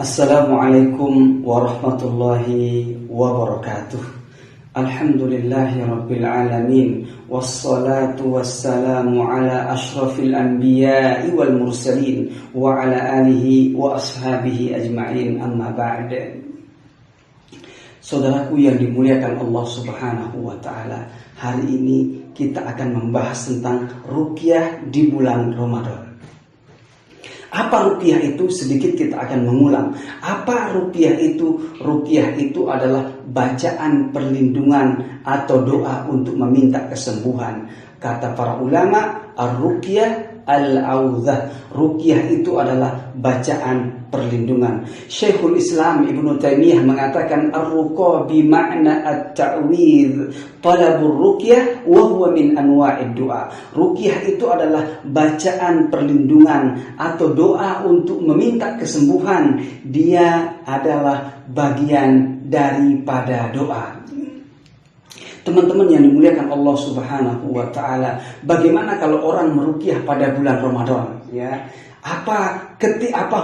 Assalamualaikum warahmatullahi wabarakatuh. Alhamdulillahi rabbil alamin. Wassalatu wassalamu ala ashrafil anbiya'i wal mursalin wa ala alihi wa ashabihi ajma'in, amma ba'd. Saudaraku yang dimuliakan Allah subhanahu wa ta'ala, hari ini kita akan membahas tentang ruqyah di bulan Ramadan. Apa ruqyah itu? Sedikit kita akan mengulang. Apa ruqyah itu? Ruqyah itu adalah bacaan perlindungan atau doa untuk meminta kesembuhan. Kata para ulama, ar-ruqyah al-audzah. Ruqyah itu adalah bacaan perlindungan. Syekhul Islam Ibnu Taimiyah mengatakan ar-ruqa bi makna at-ta'widz, talabur ruqyah wa huwa min anwa'id du'a. Ruqyah itu adalah bacaan perlindungan atau doa untuk meminta kesembuhan. Dia adalah bagian daripada doa. Teman-teman yang dimuliakan Allah subhanahu wa ta'ala, bagaimana kalau orang meruqyah pada bulan Ramadan? Ya, apa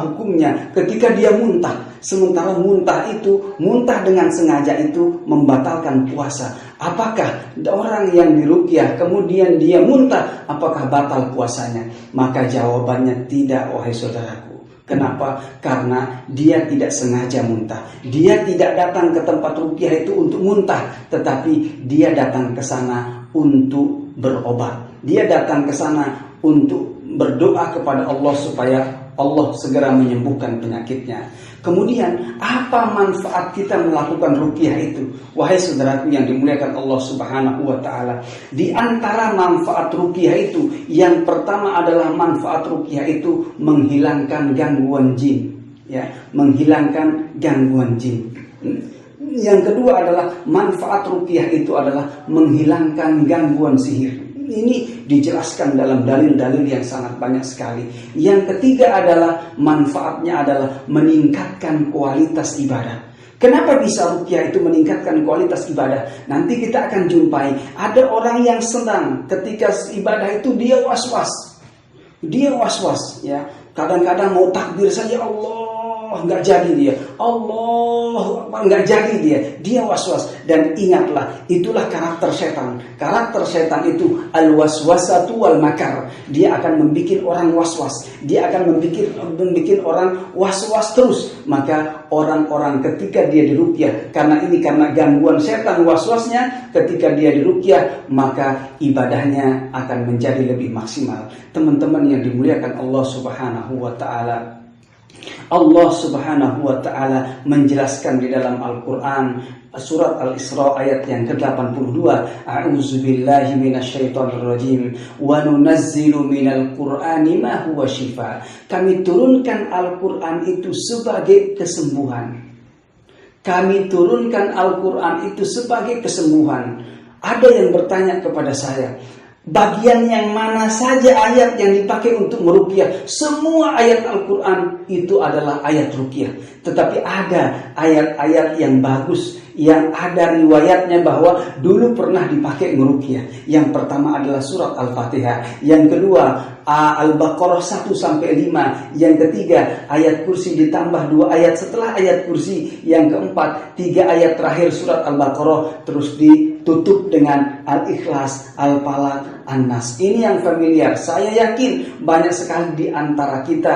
hukumnya ketika dia muntah? Sementara muntah dengan sengaja itu membatalkan puasa. Apakah orang yang diruqyah kemudian dia muntah, apakah batal puasanya? Maka jawabannya tidak, wahai saudaraku. Kenapa? Karena dia tidak sengaja muntah. Dia tidak datang ke tempat ruqyah itu untuk muntah, tetapi dia datang ke sana untuk berobat. Dia datang ke sana untuk berdoa kepada Allah supaya Allah segera menyembuhkan penyakitnya. Kemudian, apa manfaat kita melakukan ruqyah itu? Wahai saudaraku yang dimuliakan Allah subhanahu wa ta'ala, di antara manfaat ruqyah itu, yang pertama adalah manfaat ruqyah itu menghilangkan gangguan jin. Ya, menghilangkan gangguan jin. Yang kedua adalah manfaat ruqyah itu adalah menghilangkan gangguan sihir. Ini dijelaskan dalam dalil-dalil yang sangat banyak sekali. Yang ketiga adalah manfaatnya adalah meningkatkan kualitas ibadah. Kenapa bisa ruqyah itu meningkatkan kualitas ibadah? Nanti kita akan jumpai ada orang yang senang ketika ibadah itu dia was-was. Dia was-was, ya. Kadang-kadang mau takbir saja Allah nggak jadi dia, Allah nggak jadi dia was-was. Dan ingatlah, itulah karakter setan. Karakter setan itu al-waswasatu wal makar. Dia akan membuat orang was-was. Dia akan membuat orang was-was terus. Maka orang-orang ketika dia diruqyah, karena gangguan setan was-wasnya, ketika dia diruqyah maka ibadahnya akan menjadi lebih maksimal. Teman-teman yang dimuliakan Allah subhanahu wa ta'ala, Allah subhanahu wa ta'ala menjelaskan di dalam Al-Quran surat Al-Isra ayat yang ke-82, a'udzubillahi minasyaitonirrajim wa nunazzilu minal qur'ani ma huwa shifa. Kami turunkan Al-Quran itu sebagai kesembuhan. Kami turunkan Al-Quran itu sebagai kesembuhan. Ada yang bertanya kepada saya, bagian yang mana saja ayat yang dipakai untuk meruqyah? Semua ayat Al-Quran itu adalah ayat ruqyah. Tetapi ada ayat-ayat yang bagus, yang ada riwayatnya bahwa dulu pernah dipakai meruqyah. Yang pertama adalah surat Al-Fatihah. Yang kedua Al-Baqarah 1-5. Yang ketiga ayat kursi ditambah 2 ayat setelah ayat kursi. Yang keempat 3 ayat terakhir surat Al-Baqarah, terus ditutup dengan Al-Ikhlas, Al-Falaq, An-Nas. Ini yang familiar. Saya yakin banyak sekali di antara kita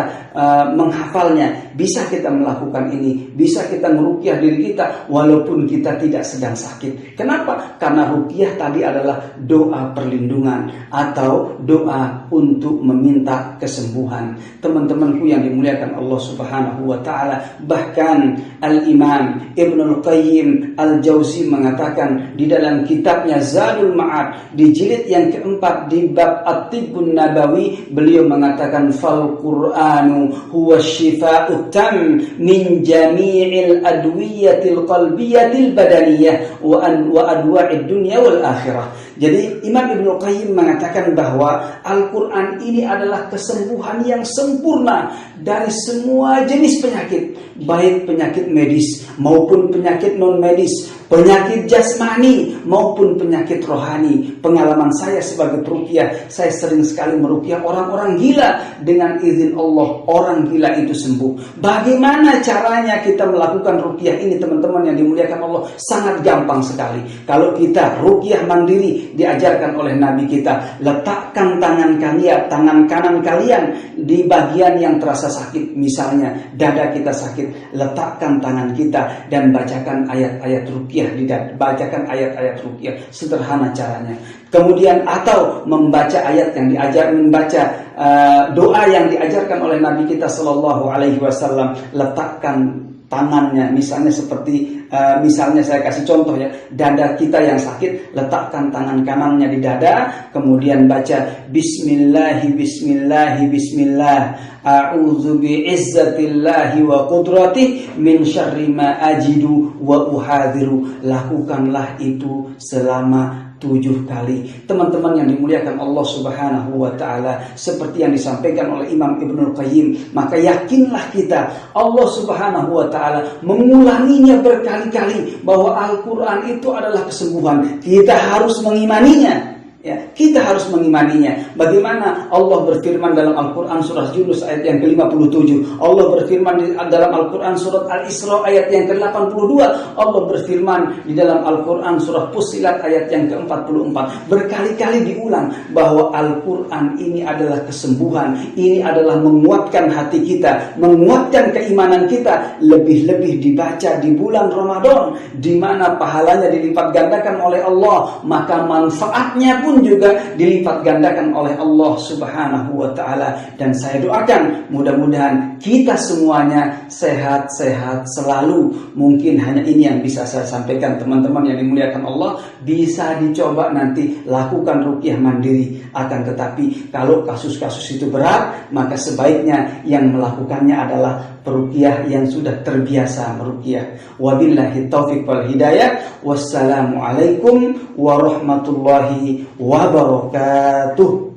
menghafalnya. Bisa kita melakukan ini, bisa kita meruqyah diri kita walaupun kita tidak sedang sakit. Kenapa? Karena ruqyah tadi adalah doa perlindungan atau doa untuk meminta kesembuhan. Teman-temanku yang dimuliakan Allah subhanahu wa ta'ala, bahkan Al-Imam Ibnul Qayyim Al-Jauzi mengatakan di dalam kitabnya Zadul Ma'ad di jilid yang keempat di bab At-Tibbun Nabawi, beliau mengatakan fal Qur'anu huwa syifa'ut tam min jami'il adwiyatil qalbiyatil badaniyah wa adwa'id dunya wal akhirah. Jadi Imam Ibnu Qayyim mengatakan bahwa Al-Quran ini adalah kesembuhan yang sempurna dari semua jenis penyakit, baik penyakit medis maupun penyakit non medis, penyakit jasmani maupun penyakit rohani. Pengalaman saya sebagai peruqyah, saya sering sekali meruqyah orang-orang gila. Dengan izin Allah, orang gila itu sembuh. Bagaimana caranya kita melakukan ruqyah ini, teman-teman yang dimuliakan Allah? Sangat gampang sekali. Kalau kita ruqyah mandiri, diajarkan oleh Nabi kita, letakkan tangan kanan kalian di bagian yang terasa sakit. Misalnya dada kita sakit, letakkan tangan kita dan bacakan ayat-ayat ruqyah di dada. Bacakan ayat-ayat ruqyah, sederhana caranya. Kemudian atau membaca ayat yang membaca doa yang diajarkan oleh Nabi kita Shallallahu Alaihi Wasallam. Letakkan tangannya, misalnya seperti misalnya saya kasih contoh ya, dada kita yang sakit, letakkan tangan kanannya di dada, kemudian baca Bismillah, a'udzu bi'izzatillahi wa qudratihi min syarri ma ajidu wa uhadhiru. Lakukanlah itu selama 7 kali. Teman-teman yang dimuliakan Allah Subhanahu wa taala, seperti yang disampaikan oleh Imam Ibnul Qayyim, maka yakinlah kita Allah Subhanahu wa taala mengulanginya berkali-kali bahwa Al-Qur'an itu adalah kesembuhan. Kita harus mengimaninya. Ya, kita harus mengimaninya. Bagaimana Allah berfirman dalam Al-Quran surah Yunus ayat yang ke-57. Allah berfirman dalam Al-Quran surat Al-Isra ayat yang ke-82. Allah berfirman di dalam Al-Quran surah Fussilat ayat yang ke-44. Berkali-kali diulang bahwa Al-Quran ini adalah kesembuhan. Ini adalah menguatkan hati kita, menguatkan keimanan kita. Lebih-lebih dibaca di bulan Ramadan, di mana pahalanya dilipat gandakan oleh Allah, maka manfaatnya pun juga dilipat gandakan oleh Allah Subhanahu wa taala. Dan saya doakan mudah-mudahan kita semuanya sehat-sehat selalu. Mungkin hanya ini yang bisa saya sampaikan, teman-teman yang dimuliakan Allah. Bisa dicoba nanti lakukan ruqyah mandiri. Akan tetapi kalau kasus-kasus itu berat, maka sebaiknya yang melakukannya adalah peruqyah yang sudah terbiasa meruqyah. Wabillahi taufiq wal hidayah. Wassalamualaikum warahmatullahi wabarakatuh.